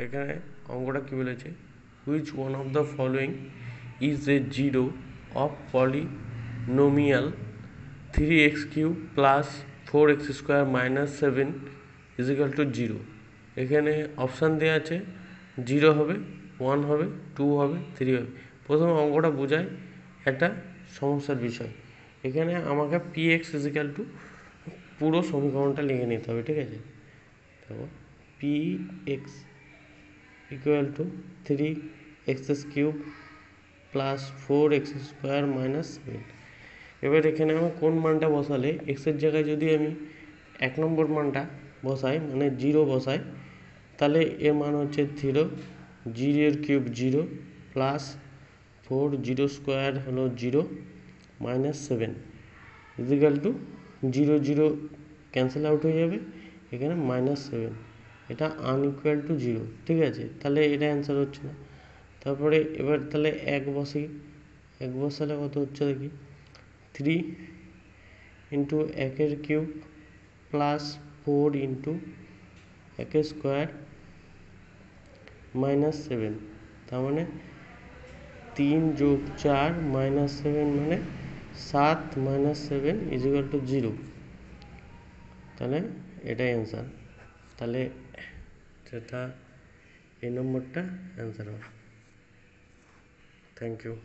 এখানে অঙ্কটা কী বলেছে, which one of the following is a zero of polynomial 3x³ plus 4x² minus 7 equal to 0। এখানে option দেওয়া আছে, 0 হবে, 1 হবে, 2 হবে, 3 হবে। প্রথমে অঙ্কটা বোঝায় একটা সমস্যার বিষয়। এখানে আমাকে px ইজিক্যাল টু পুরো সমীকরণটা লিখে নিতে হবে, ঠিক আছে। দেখো px equal to 3x³ plus 4x² minus 7। এবার এখানে আমার কোন মানটা বসালে, এক্সের জায়গায় যদি আমি 1 নম্বর মানটা বসাই, মানে 0 বসাই, তাহলে এর মান হচ্ছে 0, 0³ 0 প্লাস 4 0² হলো 0 minus 7 equal to 0 0 cancel out হয়ে যাবে, এখানে মাইনাস 7, এটা আনইকুয়াল টু 0, ঠিক আছে। তাহলে এটা অ্যান্সার হচ্ছে না। তারপরে এবার তাহলে 1 বসি, 1 বসালে কত হচ্ছে দেখি, 3 ইন্টু 1³ প্লাস 4 ইন্টু 1² মাইনাস 7, তার মানে 3 যোগ 4 মাইনাস 7 মানে 7 মাইনাস 7 ইজিক্যাল টু 0। তাহলে এটাই অ্যান্সার। তাহলে সেটা এই নম্বরটা অ্যান্সার হবে। Thank you.